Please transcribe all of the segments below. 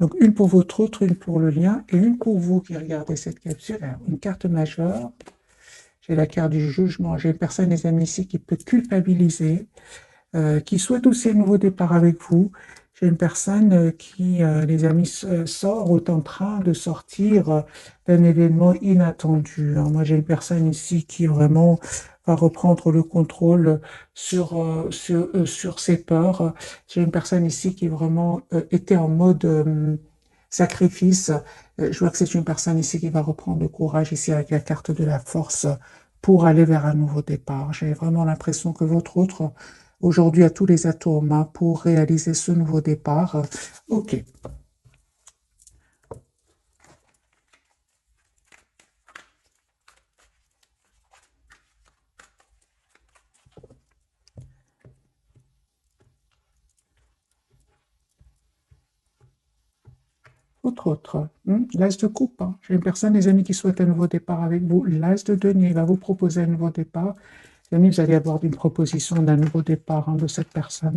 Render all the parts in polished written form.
Donc, une pour votre autre, une pour le lien, et une pour vous qui regardez cette capsule. Alors, une carte majeure, j'ai la carte du jugement. J'ai une personne, les amis, ici, qui peut culpabiliser, qui souhaite aussi un nouveau départ avec vous. J'ai une personne qui, les amis, sort ou est en train de sortir d'un événement inattendu, hein. Moi, j'ai une personne ici qui vraiment va reprendre le contrôle sur ses peurs. J'ai une personne ici qui vraiment était en mode sacrifice. Je vois que c'est une personne ici qui va reprendre le courage ici avec la carte de la force pour aller vers un nouveau départ. J'ai vraiment l'impression que votre autre aujourd'hui à tous les atomes hein, pour réaliser ce nouveau départ. Ok, autre. L'as de coupe. Hein. J'ai une personne, les amis, qui souhaite un nouveau départ avec vous. L'as de denier va vous proposer un nouveau départ. Les amis, vous allez avoir une proposition d'un nouveau départ hein, de cette personne.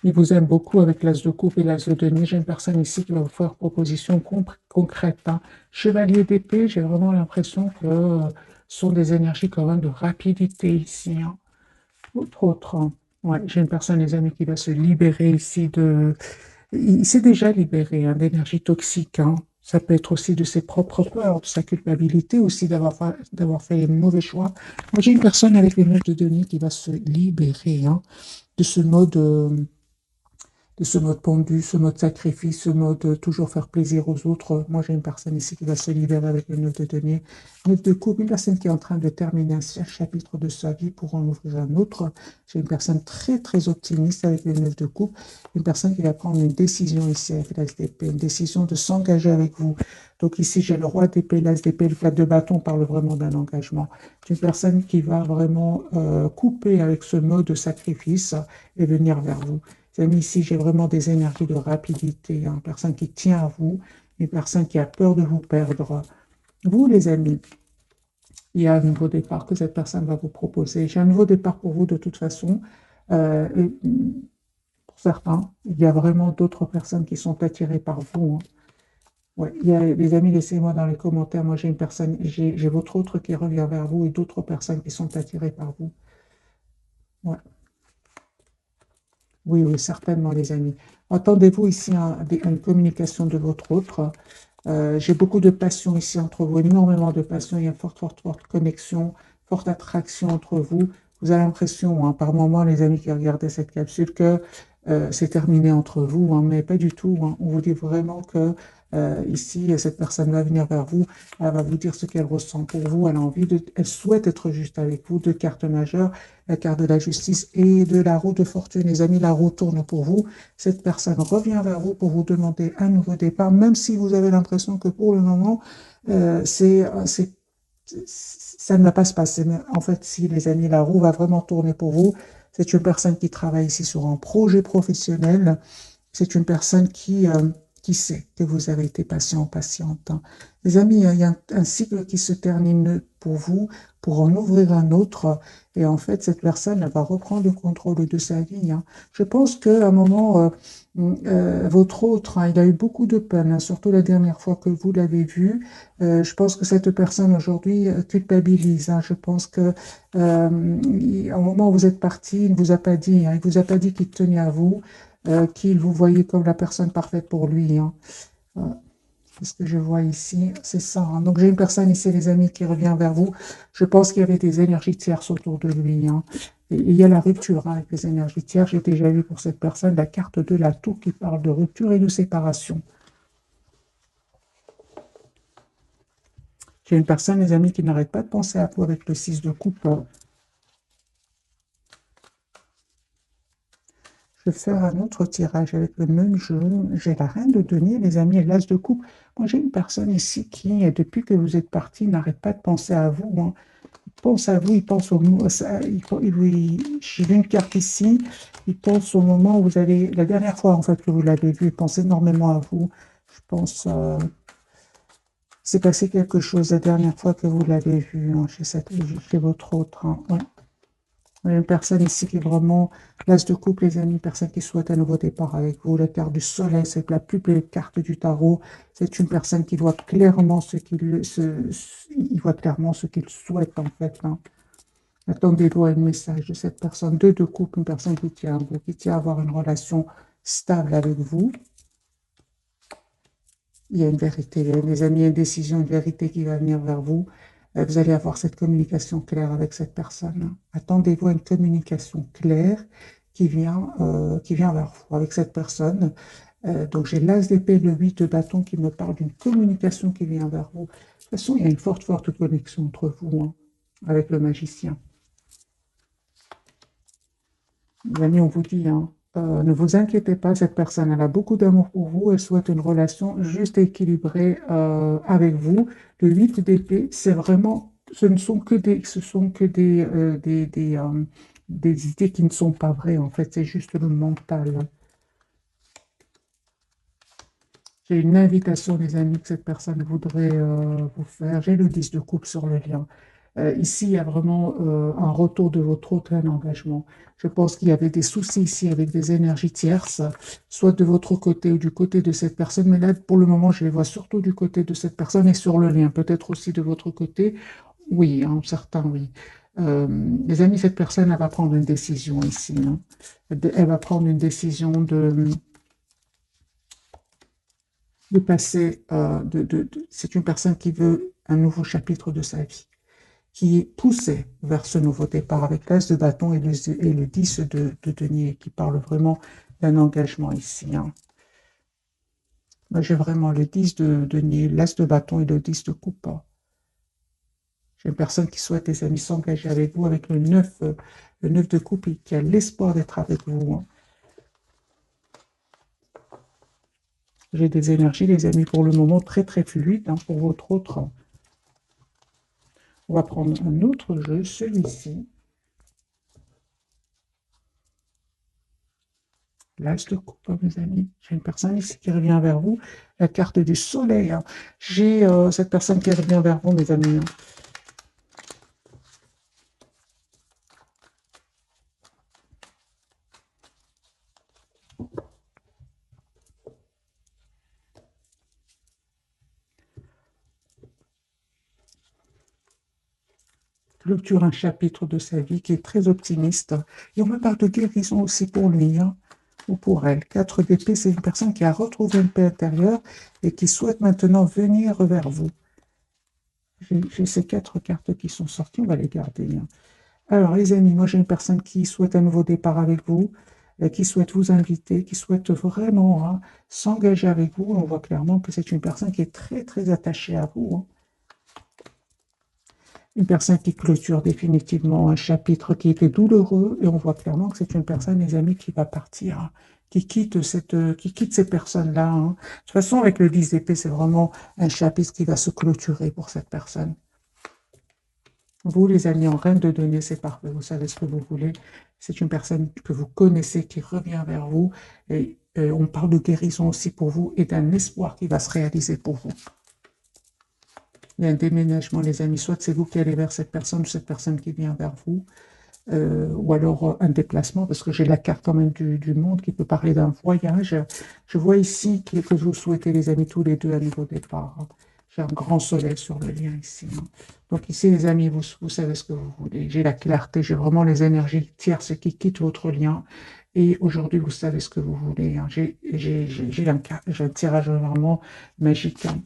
Il vous aime beaucoup avec l'as de coupe et l'as de denier. J'ai une personne ici qui va vous faire proposition concrète. Hein. Chevalier d'épée, j'ai vraiment l'impression que ce sont des énergies quand même de rapidité ici. Hein. Autre. Hein. Ouais, j'ai une personne, les amis, qui va se libérer ici de... Il s'est déjà libéré hein, d'énergie toxique. Hein. Ça peut être aussi de ses propres peurs, de sa culpabilité aussi d'avoir fait les mauvais choix. Moi, j'ai une personne avec les 9 de denier qui va se libérer hein, de ce mode... de ce mode pendu, ce mode sacrifice, ce mode toujours faire plaisir aux autres. Moi, j'ai une personne ici qui va se libérer avec le 9 de denier. 9 de coupe, une personne qui est en train de terminer un chapitre de sa vie pour en ouvrir un autre. J'ai une personne très, très optimiste avec le 9 de coupe. Une personne qui va prendre une décision ici avec l'as d'épée, une décision de s'engager avec vous. Donc ici, j'ai le roi d'épée, l'as d'épée, le 4 de bâton parle vraiment d'un engagement. C'est une personne qui va vraiment couper avec ce mode de sacrifice et venir vers vous. Amis, ici, j'ai vraiment des énergies de rapidité, hein, une personne qui tient à vous, une personne qui a peur de vous perdre. Vous, les amis, il y a un nouveau départ que cette personne va vous proposer. J'ai un nouveau départ pour vous de toute façon. Et pour certains, il y a vraiment d'autres personnes qui sont attirées par vous. Hein. Ouais, il y a, les amis, laissez-moi dans les commentaires. Moi, j'ai une personne, j'ai votre autre qui revient vers vous et d'autres personnes qui sont attirées par vous. Ouais. Oui, oui, certainement, les amis. Entendez-vous ici une communication de votre autre? J'ai beaucoup de passion ici entre vous, énormément de passion. Il y a une forte, forte, forte connexion, forte attraction entre vous. Vous avez l'impression, hein, par moments, les amis qui regardaient cette capsule, que c'est terminé entre vous, hein, mais pas du tout. Hein. On vous dit vraiment que ici, cette personne va venir vers vous, elle va vous dire ce qu'elle ressent pour vous, elle a envie de, elle souhaite être juste avec vous. Deux cartes majeures, la carte de la justice et de la roue de fortune. Les amis, la roue tourne pour vous. Cette personne revient vers vous pour vous demander un nouveau départ, même si vous avez l'impression que pour le moment, ça ne va pas se passer. Mais en fait, si les amis, la roue va vraiment tourner pour vous, c'est une personne qui travaille ici sur un projet professionnel. C'est une personne qui sait que vous avez été patient, patiente. Hein. Les amis, il y a un cycle qui se termine pour vous, pour en ouvrir un autre. Et en fait, cette personne elle va reprendre le contrôle de sa vie. Hein. Je pense qu'à un moment, votre autre, hein, il a eu beaucoup de peine, hein, surtout la dernière fois que vous l'avez vu. Je pense que cette personne aujourd'hui culpabilise. Hein. Je pense que au moment où vous êtes parti, il ne vous a pas dit, hein, il vous a pas dit qu'il tenait à vous qu'il vous voyait comme la personne parfaite pour lui. Hein. Euh, c'est ce que je vois ici, c'est ça. Hein. Donc j'ai une personne ici, les amis, qui revient vers vous. Je pense qu'il y avait des énergies tierces autour de lui. Hein. Et il y a la rupture hein, avec les énergies tierces. J'ai déjà vu pour cette personne la carte de la tour qui parle de rupture et de séparation. J'ai une personne, les amis, qui n'arrête pas de penser à vous avec le 6 de coupe. Je vais faire un autre tirage avec le même jeu. J'ai la reine de denier, les amis, et l'as de coupe. Moi, j'ai une personne ici qui, depuis que vous êtes parti, n'arrête pas de penser à vous. Hein. Il pense à vous, il pense au moment. J'ai vu une carte ici. Il pense au moment où vous avez. La dernière fois, en fait, que vous l'avez vu, il pense énormément à vous. Je pense. C'est passé quelque chose la dernière fois que vous l'avez vu hein, chez votre autre. Hein. Ouais. Il y a une personne ici qui est vraiment l'as de coupe, les amis, une personne qui souhaite un nouveau départ avec vous. La carte du soleil, c'est la plus belle carte du tarot. C'est une personne qui voit clairement il voit clairement ce qu'il souhaite en fait, hein. Attendez-vous à un message de cette personne. Deux de coupe, une personne qui tient à vous, qui tient à avoir une relation stable avec vous. Il y a une vérité, les amis, une décision, une vérité qui va venir vers vous. Vous allez avoir cette communication claire avec cette personne. Attendez-vous à une communication claire qui vient vers vous avec cette personne. Donc j'ai l'as d'épée, le 8 de bâton qui me parle d'une communication qui vient vers vous. De toute façon, il y a une forte connexion entre vous, hein, avec le magicien. Les amis, on vous dit, hein, ne vous inquiétez pas, cette personne, elle a beaucoup d'amour pour vous, elle souhaite une relation juste et équilibrée avec vous. Le 8 d'épée, c'est vraiment, ce sont que des idées qui ne sont pas vraies, en fait, c'est juste le mental. J'ai une invitation, les amis, que cette personne voudrait vous faire. J'ai le 10 de coupe sur le lien. Ici, il y a vraiment un retour de votre autre engagement. Je pense qu'il y avait des soucis ici avec des énergies tierces, soit de votre côté ou du côté de cette personne. Mais là, pour le moment, je les vois surtout du côté de cette personne et sur le lien. Peut-être aussi de votre côté. Oui, hein, certains, oui. Les amis, cette personne, elle va prendre une décision ici, hein. Elle va prendre une décision de passer, c'est une personne qui veut un nouveau chapitre de sa vie, qui est poussée vers ce nouveau départ avec l'as de bâton et le 10 de denier, qui parle vraiment d'un engagement ici, hein. Moi, j'ai vraiment le 10 de denier, l'as de bâton et le 10 de coupe. J'ai une personne qui souhaite, les amis, s'engager avec vous avec le 9 de coupe et qui a l'espoir d'être avec vous, hein. J'ai des énergies, les amis, pour le moment très très fluides, hein, pour votre autre. On va prendre un autre jeu, celui-ci. L'as de coupe, hein, mes amis. J'ai une personne ici qui revient vers vous. La carte du soleil, hein. J'ai cette personne qui revient vers vous, mes amis, hein. Clôture un chapitre de sa vie qui est très optimiste. Et on me parle de guérison aussi pour lui, hein, ou pour elle. 4 d'épée, c'est une personne qui a retrouvé une paix intérieure et qui souhaite maintenant venir vers vous. J'ai ces 4 cartes qui sont sorties, on va les garder, hein. Alors, les amis, moi j'ai une personne qui souhaite un nouveau départ avec vous, qui souhaite vous inviter, qui souhaite vraiment, hein, s'engager avec vous. On voit clairement que c'est une personne qui est très très attachée à vous, hein. Une personne qui clôture définitivement un chapitre qui était douloureux, et on voit clairement que c'est une personne, les amis, qui va partir, hein, qui quitte ces personnes-là, hein. De toute façon, avec le 10 d'épée, c'est vraiment un chapitre qui va se clôturer pour cette personne. Vous, les amis, en reine de données, c'est parfait. Vous savez ce que vous voulez. C'est une personne que vous connaissez qui revient vers vous. Et on parle de guérison aussi pour vous et d'un espoir qui va se réaliser pour vous. Il y a un déménagement, les amis. Soit c'est vous qui allez vers cette personne ou cette personne qui vient vers vous. Ou alors un déplacement, parce que j'ai la carte quand même du monde qui peut parler d'un voyage. Je vois ici que vous souhaitez, les amis, tous les deux un nouveau départ, hein. J'ai un grand soleil sur le lien ici, hein. Donc ici, les amis, vous savez ce que vous voulez. J'ai la clarté, j'ai vraiment les énergies tierces qui quittent votre lien. Et aujourd'hui, vous savez ce que vous voulez, hein. J'ai un tirage vraiment magique, hein.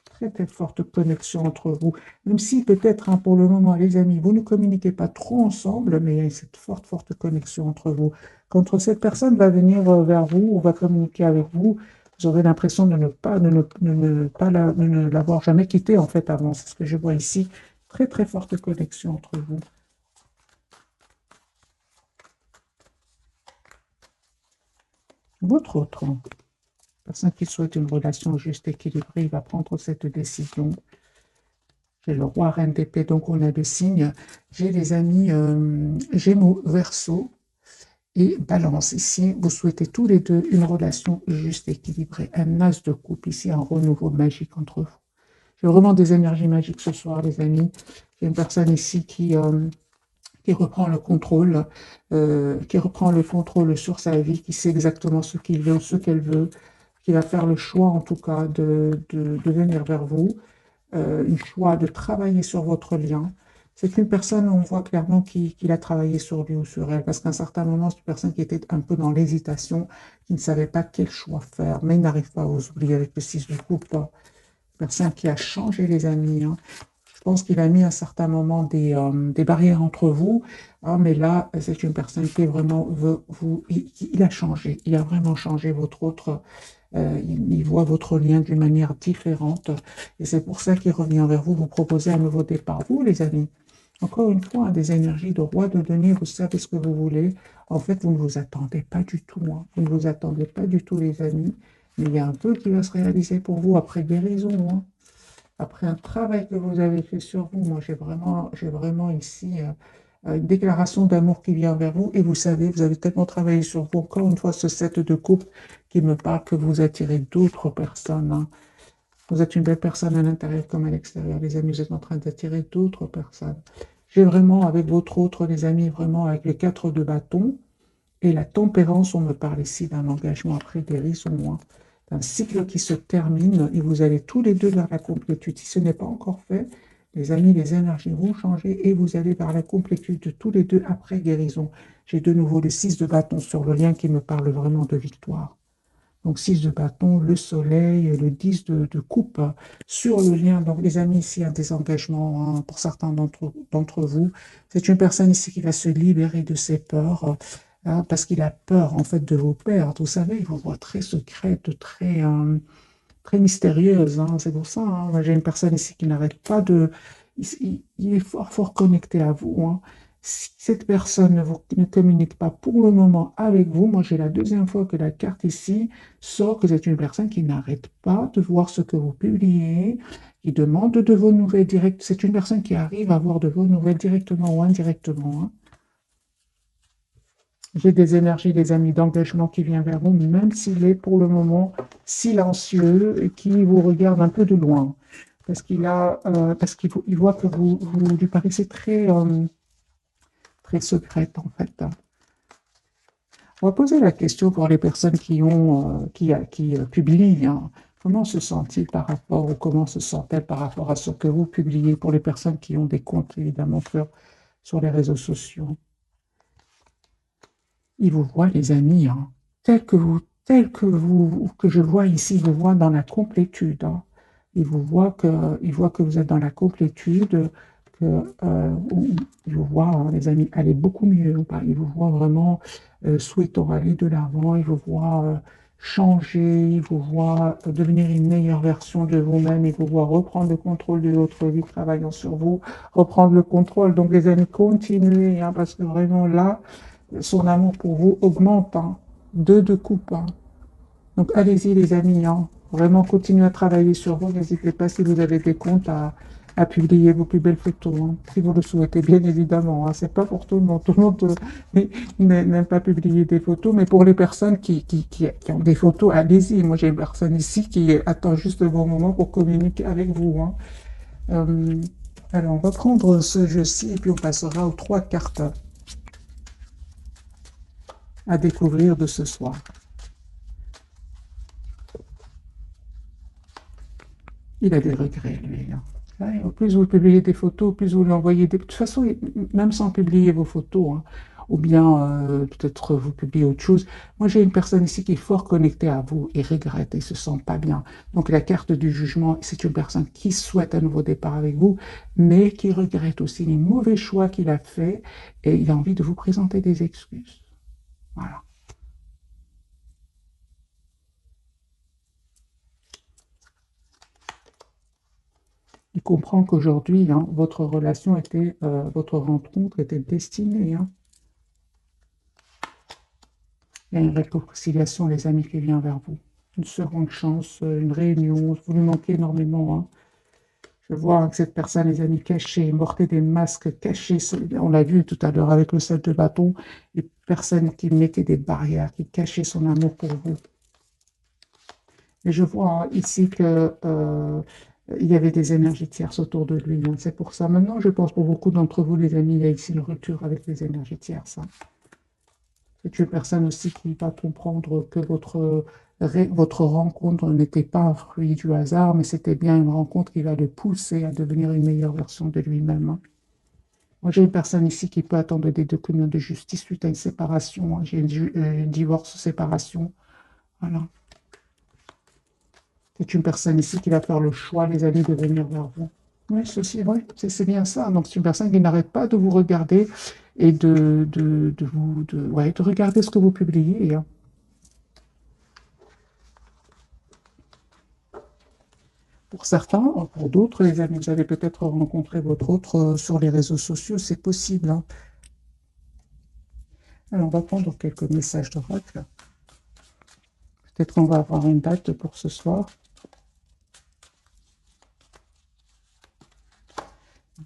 Très très forte connexion entre vous. Même si peut-être, hein, pour le moment, les amis, vous ne communiquez pas trop ensemble, mais il y a cette forte connexion entre vous. Quand cette personne va venir vers vous ou va communiquer avec vous, vous aurez l'impression de ne l'avoir jamais quitté en fait avant. C'est ce que je vois ici. Très très forte connexion entre vous. Votre autre personne qui souhaite une relation juste équilibrée, il va prendre cette décision. J'ai le roi, reine d'épée, donc on a des signes. J'ai les amis Gémeaux, Verseau et Balance. Ici, vous souhaitez tous les deux une relation juste équilibrée. Un as de coupe, ici un renouveau magique entre vous. J'ai vraiment des énergies magiques ce soir, les amis. J'ai une personne ici qui reprend le contrôle, sur sa vie, qui sait exactement ce qu'il veut, ce qu'elle veut, qui va faire le choix en tout cas de venir vers vous, un choix de travailler sur votre lien. C'est une personne, on voit clairement qu'il a travaillé sur lui ou sur elle, parce qu'à un certain moment, c'est une personne qui était un peu dans l'hésitation, qui ne savait pas quel choix faire, mais il n'arrive pas à vous oublier avec le 6 de coupe. Personne qui a changé, les amis, hein. Je pense qu'il a mis à un certain moment des barrières entre vous, hein, mais là, c'est une personne qui est vraiment veut vous. Il a changé, il a vraiment changé votre autre. Il voit votre lien d'une manière différente, et c'est pour ça qu'il revient vers vous, vous proposer un nouveau départ. Vous, les amis, encore une fois, hein, des énergies de roi de denier, vous savez ce que vous voulez. En fait, vous ne vous attendez pas du tout, hein. Vous ne vous attendez pas du tout, les amis. Mais il y a un peu qui va se réaliser pour vous après guérison, hein. Après un travail que vous avez fait sur vous. Moi, j'ai vraiment ici une déclaration d'amour qui vient vers vous. Et vous savez, vous avez tellement travaillé sur vous. Encore une fois, ce set de couple qui me parle que vous attirez d'autres personnes, hein. Vous êtes une belle personne à l'intérieur comme à l'extérieur. Les amis, vous êtes en train d'attirer d'autres personnes. J'ai vraiment, avec votre autre, les amis, vraiment avec les 4 de bâton et la tempérance, on me parle ici d'un engagement après guérison, hein, d'un cycle qui se termine et vous allez tous les deux vers la complétude. Si ce n'est pas encore fait, les amis, les énergies vont changer et vous allez vers la complétude tous les deux après guérison. J'ai de nouveau le 6 de bâton sur le lien qui me parle vraiment de victoire. Donc 6 de bâton, le soleil, le 10 de coupe sur le lien. Donc les amis, ici, un désengagement, hein, pour certains d'entre vous. C'est une personne ici qui va se libérer de ses peurs, hein, parce qu'il a peur en fait de vous perdre. Vous savez, il vous voit très secrète, très mystérieuse, hein. C'est pour ça, hein. Moi, j'ai une personne ici qui n'arrête pas de... Il est fort connecté à vous, hein. Si cette personne ne communique pas pour le moment avec vous, moi j'ai la deuxième fois que la carte ici sort que c'est une personne qui n'arrête pas de voir ce que vous publiez, qui demande de vos nouvelles directes. C'est une personne qui arrive à avoir de vos nouvelles directement ou indirectement, hein. J'ai des énergies, des amis, d'engagement qui vient vers vous, même s'il est pour le moment silencieux et qui vous regarde un peu de loin. Parce qu'il voit que vous lui paraissez très secrète, en fait. On va poser la question pour les personnes qui publient, hein. Comment se sent-il par rapport, ou comment se sent-elle par rapport à ce que vous publiez pour les personnes qui ont des comptes, évidemment, sur les réseaux sociaux? Il vous voit, les amis, hein, que je vois ici, il vous voit dans la complétude, hein. Il voit que vous êtes dans la complétude, il vous voit, hein, les amis, aller beaucoup mieux, hein. Il vous voit vraiment souhaitant aller de l'avant, il vous voit changer, il vous voit devenir une meilleure version de vous-même, il vous voit reprendre le contrôle de votre vie, travaillant sur vous, reprendre le contrôle. Donc, les amis, continuez, hein, parce que vraiment là, son amour pour vous augmente, hein. 2 de coupe, hein. Donc allez-y, les amis, hein. Vraiment continuez à travailler sur vous. N'hésitez pas, si vous avez des comptes, à publier vos plus belles photos, hein, si vous le souhaitez, bien évidemment, hein. C'est pas pour tout le monde. Tout le monde n'aime pas publier des photos, mais pour les personnes qui ont des photos, allez-y. Moi, j'ai une personne ici qui attend juste le bon moment pour communiquer avec vous, hein. Euh, alors, on va prendre ce jeu-ci et puis on passera aux 3 cartes à découvrir de ce soir. Il a des regrets, lui, hein. Ouais, plus vous publiez des photos, plus vous lui envoyez des... De toute façon, même sans publier vos photos, hein, ou bien peut-être vous publiez autre chose. Moi, j'ai une personne ici qui est fort connectée à vous et regrette et se sent pas bien. Donc, la carte du jugement, c'est une personne qui souhaite un nouveau départ avec vous, mais qui regrette aussi les mauvais choix qu'il a faits et il a envie de vous présenter des excuses. Voilà. Il comprend qu'aujourd'hui, hein, votre rencontre était destinée, hein. Il y a une réconciliation, les amis, qui vient vers vous. Une seconde chance, une réunion. Vous lui manquez énormément, hein. Je vois que cette personne, les amis, cachée, portait des masques cachés. On l'a vu tout à l'heure avec le 7 de bâton. Les personnes qui mettaient des barrières, qui cachaient son amour pour vous. Et je vois, hein, ici que il y avait des énergies tierces autour de lui, hein. C'est pour ça. Maintenant, je pense pour beaucoup d'entre vous, les amis, il y a ici une rupture avec les énergies tierces, hein. C'est une personne aussi qui va comprendre que votre rencontre n'était pas un fruit du hasard, mais c'était bien une rencontre qui va le pousser à devenir une meilleure version de lui-même, hein. Moi, j'ai une personne ici qui peut attendre des documents de justice suite à une séparation, hein. J'ai une divorce, séparation. Voilà. C'est une personne ici qui va faire le choix, les amis, de venir vers vous. Oui, ceci est vrai, c'est bien ça. Donc, c'est une personne qui n'arrête pas de vous regarder et ouais, de regarder ce que vous publiez, hein. Pour certains, pour d'autres, les amis, vous avez peut-être rencontré votre autre sur les réseaux sociaux, c'est possible, hein. Alors, on va prendre quelques messages d'oracle. Peut-être qu'on va avoir une date pour ce soir.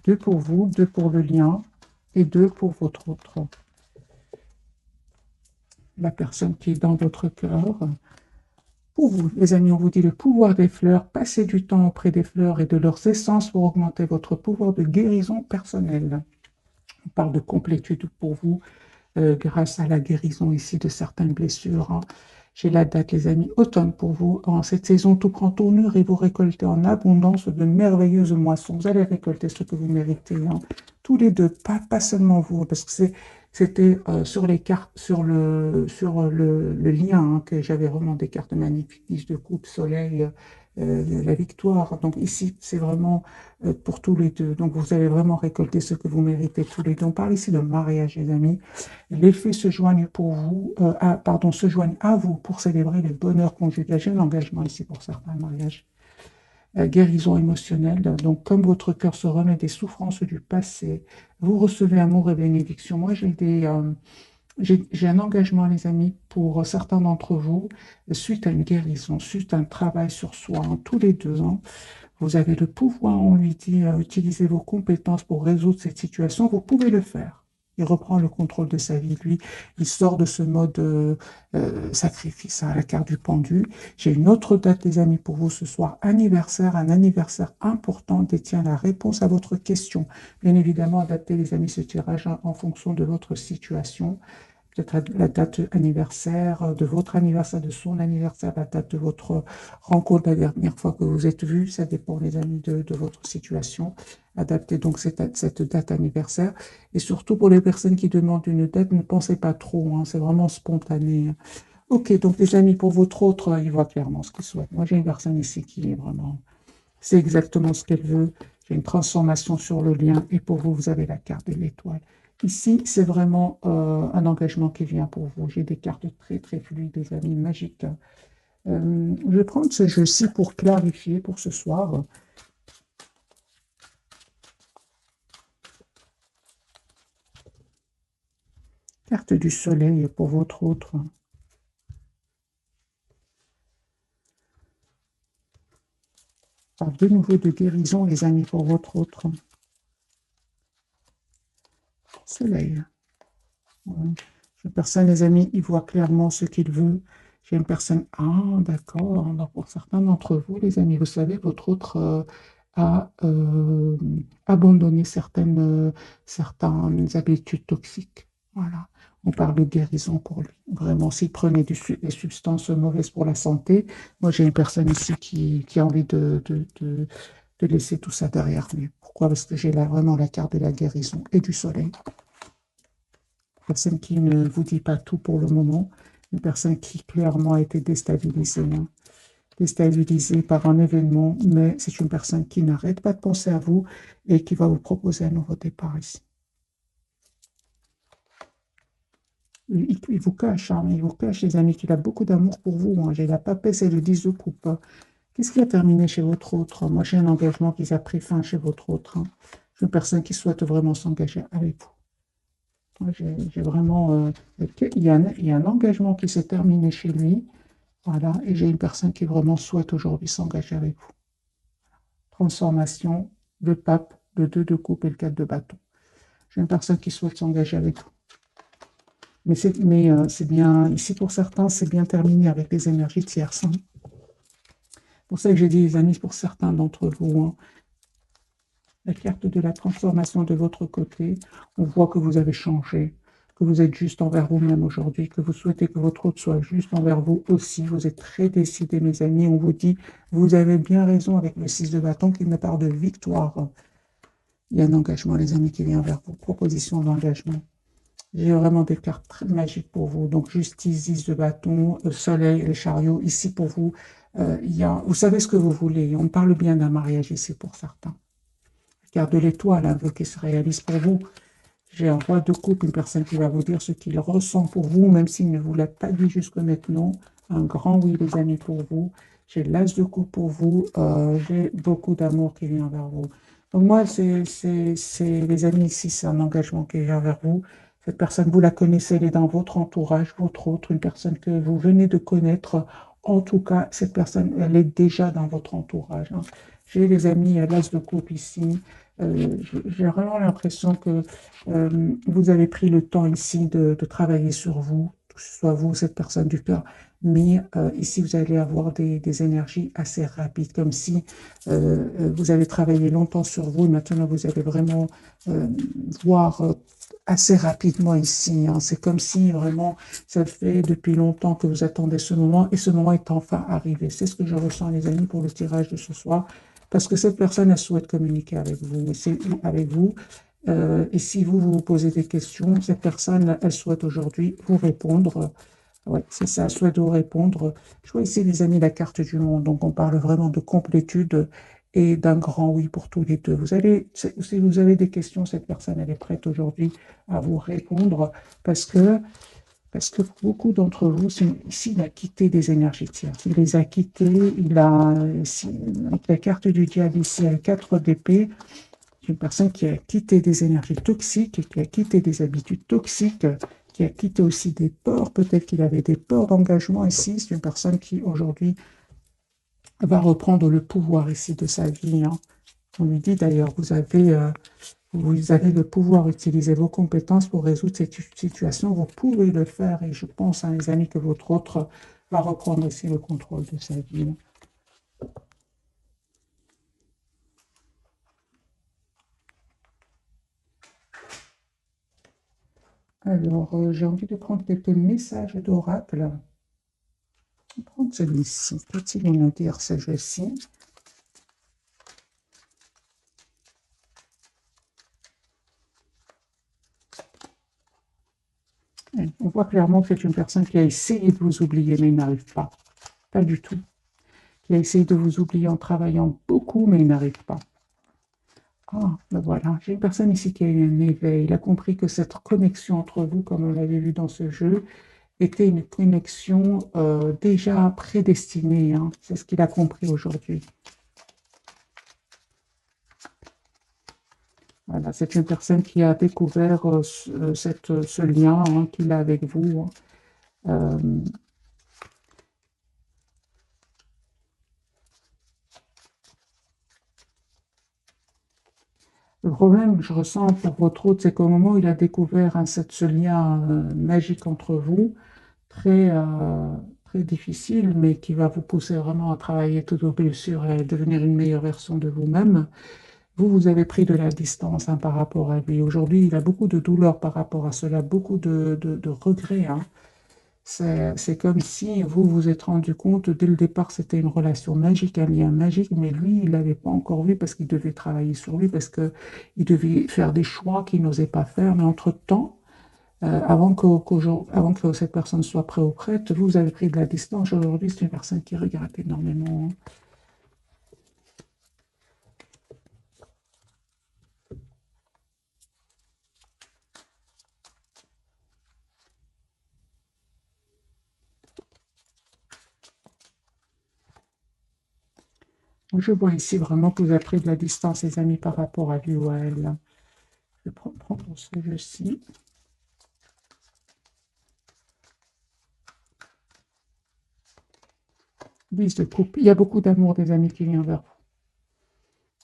2 pour vous, 2 pour le lien et 2 pour votre autre. La personne qui est dans votre cœur. Pour vous, les amis, on vous dit le pouvoir des fleurs. Passez du temps auprès des fleurs et de leurs essences pour augmenter votre pouvoir de guérison personnelle. On parle de complétude pour vous grâce à la guérison ici de certaines blessures, hein. J'ai la date, les amis, automne pour vous. En cette saison, tout prend tournure et vous récoltez en abondance de merveilleuses moissons. Vous allez récolter ce que vous méritez, hein. Tous les deux, pas seulement vous, parce que c'était sur les cartes, sur le lien, hein, que j'avais vraiment des cartes magnifiques, 10 de coupe, soleil, la victoire. Donc ici, c'est vraiment pour tous les deux. Donc vous allez vraiment récolter ce que vous méritez tous les deux. On parle ici de mariage, les amis. Les fées se joignent pour vous, se joignent à vous pour célébrer le bonheur conjugal. J'ai un engagement ici pour certains mariages. Guérison émotionnelle. Donc, comme votre cœur se remet des souffrances du passé, vous recevez amour et bénédiction. Moi, j'ai un engagement, les amis, pour certains d'entre vous, suite à une guérison, suite à un travail sur soi, hein, tous les 2 ans. Vous avez le pouvoir, on lui dit, utiliser vos compétences pour résoudre cette situation. Vous pouvez le faire. Il reprend le contrôle de sa vie, lui. Il sort de ce mode sacrifice, à la carte du pendu. J'ai une autre date, les amis, pour vous ce soir. Anniversaire, un anniversaire important détient la réponse à votre question. Bien évidemment, adaptez, les amis, ce tirage en fonction de votre situation. Peut-être la date anniversaire, de votre anniversaire, de son anniversaire, la date de votre rencontre la dernière fois que vous êtes vus. Ça dépend, les amis, de votre situation. Adaptez donc cette date anniversaire. Et surtout, pour les personnes qui demandent une date, ne pensez pas trop, hein, c'est vraiment spontané, hein. Ok, donc les amis, pour votre autre, il voit clairement ce qu'il souhaite. Moi, j'ai une personne ici qui est vraiment... C'est exactement ce qu'elle veut. J'ai une transformation sur le lien. Et pour vous, vous avez la carte de l'étoile. Ici, c'est vraiment un engagement qui vient pour vous. J'ai des cartes très, très fluides, des amis, magiques. Je vais prendre ce jeu-ci pour clarifier pour ce soir. Carte du soleil pour votre autre. De nouveau de guérison, les amis, pour votre autre. Soleil. Ouais. Une personne, les amis, il voit clairement ce qu'il veut. J'ai une personne, ah, d'accord. Alors, pour certains d'entre vous, les amis, vous savez, votre autre a abandonné certaines habitudes toxiques. Voilà. On parle de guérison pour lui. Vraiment, s'il prenait des substances mauvaises pour la santé, moi, j'ai une personne ici qui a envie de laisser tout ça derrière lui. Pourquoi? Parce que j'ai là vraiment la carte de la guérison et du soleil. Personne qui ne vous dit pas tout pour le moment, une personne qui clairement a été déstabilisée, hein, déstabilisée par un événement, mais c'est une personne qui n'arrête pas de penser à vous et qui va vous proposer un nouveau départ ici. Il vous cache, hein, il vous cache, les amis, qu'il a beaucoup d'amour pour vous, hein. J'ai la papesse et le 10 de coupe. Qu'est-ce qui a terminé chez votre autre? Moi, j'ai un engagement qui a pris fin chez votre autre, hein. C'est une personne qui souhaite vraiment s'engager avec vous. J'ai vraiment... il y a un engagement qui s'est terminé chez lui. Voilà. Et j'ai une personne qui vraiment souhaite aujourd'hui s'engager avec vous. Transformation, le pape, le 2 de coupe et le 4 de bâton. J'ai une personne qui souhaite s'engager avec vous. Mais c'est bien, ici pour certains, c'est bien terminé avec les énergies tierces, hein. pour ça que j'ai dit, les amis, pour certains d'entre vous, hein, la carte de la transformation de votre côté, on voit que vous avez changé, que vous êtes juste envers vous-même aujourd'hui, que vous souhaitez que votre autre soit juste envers vous aussi. Vous êtes très décidés, mes amis. On vous dit, vous avez bien raison avec le 6 de bâton qui me parle de victoire. Il y a un engagement, les amis, qui vient vers vous. Proposition d'engagement. J'ai vraiment des cartes très magiques pour vous. Donc, justice, 10 de bâton, soleil, le chariot. Ici, pour vous, vous savez ce que vous voulez. On parle bien d'un mariage ici pour certains. Carte de l'étoile, un vœu qui se réalise pour vous. J'ai un roi de coupe, une personne qui va vous dire ce qu'il ressent pour vous, même s'il ne vous l'a pas dit jusque maintenant. Un grand oui, les amis, pour vous. J'ai l'as de coupe pour vous. J'ai beaucoup d'amour qui vient vers vous. Donc moi, les amis, ici, c'est un engagement qui vient vers vous. Cette personne, vous la connaissez, elle est dans votre entourage, votre autre, une personne que vous venez de connaître. En tout cas, cette personne, elle est déjà dans votre entourage, hein. J'ai les amis, l'as de coupe ici. J'ai vraiment l'impression que vous avez pris le temps ici de travailler sur vous, que ce soit vous, cette personne du cœur, mais ici, vous allez avoir des énergies assez rapides, comme si vous avez travaillé longtemps sur vous, et maintenant vous allez vraiment voir assez rapidement ici, hein. C'est comme si vraiment ça fait depuis longtemps que vous attendez ce moment, et ce moment est enfin arrivé. C'est ce que je ressens, les amis, pour le tirage de ce soir. Parce que cette personne, elle souhaite communiquer avec vous. Et si vous vous posez des questions, cette personne, elle souhaite aujourd'hui vous répondre. Oui, c'est ça, elle souhaite vous répondre. Je vois ici, les amis, la carte du monde. Donc, on parle vraiment de complétude et d'un grand oui pour tous les deux. Si vous avez des questions, cette personne, elle est prête aujourd'hui à vous répondre parce que beaucoup d'entre vous, ici, il a quitté des énergies tierces. Il les a quittés, avec la carte du diable ici, à 4 d'épée, une personne qui a quitté des énergies toxiques, qui a quitté des habitudes toxiques, qui a quitté aussi des peurs. Peut-être qu'il avait des peurs d'engagement ici. C'est une personne qui, aujourd'hui, va reprendre le pouvoir ici de sa vie, hein. On lui dit d'ailleurs, vous avez le pouvoir d'utiliser vos compétences pour résoudre cette situation. Vous pouvez le faire et je pense, hein, les amis, que votre autre va reprendre aussi le contrôle de sa vie. Alors, j'ai envie de prendre quelques messages d'oracle. Je vais prendre celui-ci. Qu'est-il nous dire, celui-ci? On voit clairement que c'est une personne qui a essayé de vous oublier, mais il n'arrive pas. Pas du tout. Qui a essayé de vous oublier en travaillant beaucoup, mais il n'arrive pas. Ah, ben voilà, j'ai une personne ici qui a eu un éveil. Il a compris que cette connexion entre vous, comme on l'avait vu dans ce jeu, était une connexion déjà prédestinée, hein. C'est ce qu'il a compris aujourd'hui. Voilà, c'est une personne qui a découvert ce lien, hein, qu'il a avec vous, hein. Le problème que je ressens pour votre autre, c'est qu'au moment où il a découvert, hein, ce lien magique entre vous, très, très difficile, mais qui va vous pousser vraiment à travailler toutes vos blessures et à devenir une meilleure version de vous-même, vous avez pris de la distance, hein, par rapport à lui. Aujourd'hui, il a beaucoup de douleur par rapport à cela, beaucoup de regrets, hein. C'est comme si vous vous êtes rendu compte, dès le départ, c'était une relation magique, un lien magique, mais lui, il l'avait pas encore vu parce qu'il devait travailler sur lui, parce qu'il devait faire des choix qu'il n'osait pas faire. Mais entre-temps, avant que cette personne soit prête ou prête, vous avez pris de la distance. Aujourd'hui, c'est une personne qui regrette énormément, hein. Moi, je vois ici vraiment que vous avez pris de la distance, les amis, par rapport à lui ou à elle. Je vais prendre ce jeu-ci. Liste de coupe. Il y a beaucoup d'amour, des amis, qui vient vers vous.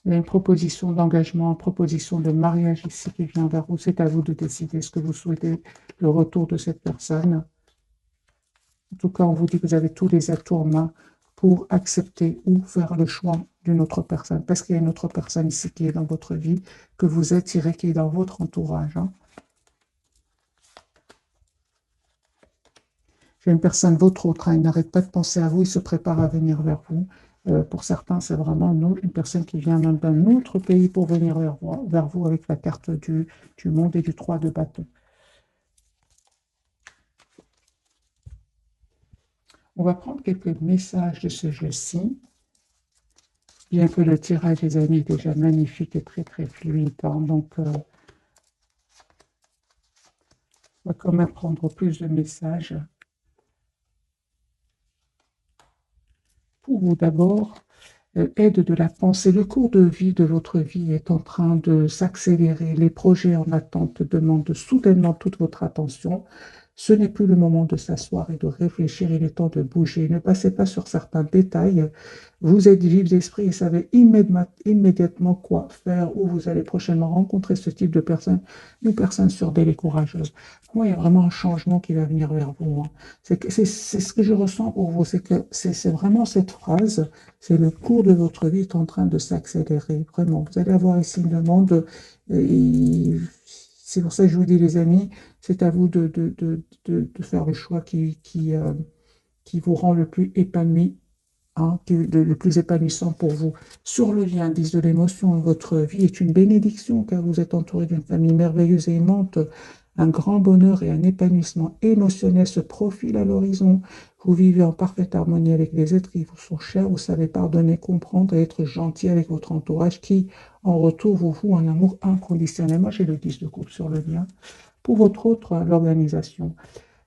Il y a une proposition d'engagement, une proposition de mariage ici qui vient vers vous. C'est à vous de décider ce que vous souhaitez, le retour de cette personne. En tout cas, on vous dit que vous avez tous les atouts en main pour accepter ou faire le choix d'une autre personne. Parce qu'il y a une autre personne ici qui est dans votre vie, que vous attirez, qui est dans votre entourage. Hein. J'ai une personne, votre autre, hein, il n'arrête pas de penser à vous, il se prépare à venir vers vous. Pour certains, c'est vraiment une personne qui vient même d'un autre pays pour venir vers vous avec la carte du monde et du 3 de bâton. On va prendre quelques messages de ce jeu-ci. Bien que le tirage, les amis, est déjà magnifique et très très fluide. Hein, donc, on va quand même prendre plus de messages. Pour vous d'abord, aide de la pensée. Le cours de vie de votre vie est en train de s'accélérer. Les projets en attente demandent soudainement toute votre attention. Ce n'est plus le moment de s'asseoir et de réfléchir, il est temps de bouger. Ne passez pas sur certains détails. Vous êtes vif d'esprit et savez immédiatement quoi faire, ou vous allez prochainement rencontrer ce type de personne, une personne sûre et courageuse. Moi, il y a vraiment un changement qui va venir vers vous. Hein. C'est ce que je ressens pour vous, c'est que c'est vraiment cette phrase, c'est le cours de votre vie est en train de s'accélérer, vraiment. Vous allez avoir ici une demande, c'est pour ça que je vous dis, les amis, c'est à vous de faire le choix qui vous rend le plus épanoui, hein, le plus épanouissant pour vous. Sur le lien, indice de l'émotion, votre vie est une bénédiction car vous êtes entouré d'une famille merveilleuse et aimante. Un grand bonheur et un épanouissement émotionnel se profilent à l'horizon. Vous vivez en parfaite harmonie avec les êtres qui vous sont chers. Vous savez pardonner, comprendre et être gentil avec votre entourage qui, en retour, vous voue un amour inconditionnel. Moi, j'ai le 10 de coupe sur le lien. Pour votre autre, l'organisation.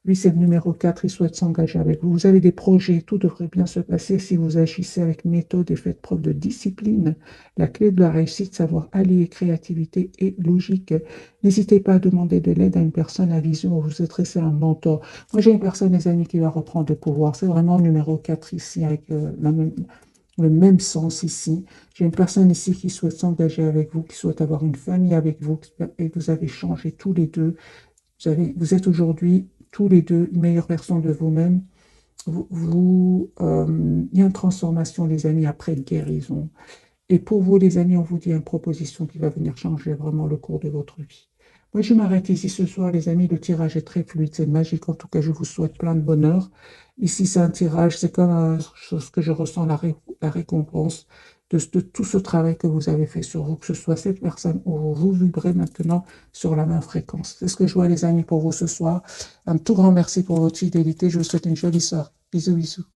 Lui, c'est le numéro 4, il souhaite s'engager avec vous. Vous avez des projets, tout devrait bien se passer si vous agissez avec méthode et faites preuve de discipline. La clé de la réussite, savoir allier créativité et logique. N'hésitez pas à demander de l'aide à une personne à vision ou vous adresser à un mentor. Moi, j'ai une personne, les amis, qui va reprendre le pouvoir. C'est vraiment le numéro 4 ici, avec le même sens ici. J'ai une personne ici qui souhaite s'engager avec vous, qui souhaite avoir une famille avec vous, et vous avez changé tous les deux. Vous êtes aujourd'hui tous les deux une meilleure version de vous-même. Il y a une transformation, les amis, après guérison. Et pour vous, les amis, on vous dit une proposition qui va venir changer vraiment le cours de votre vie. Moi, je m'arrête ici ce soir, les amis. Le tirage est très fluide, c'est magique. En tout cas, je vous souhaite plein de bonheur. Ici, c'est un tirage, c'est comme ce que je ressens, la récompense de tout ce travail que vous avez fait sur vous, que ce soit cette personne ou vous vibrez maintenant sur la même fréquence. C'est ce que je vois, les amis, pour vous ce soir. Un tout grand merci pour votre fidélité. Je vous souhaite une jolie soirée. Bisous, bisous.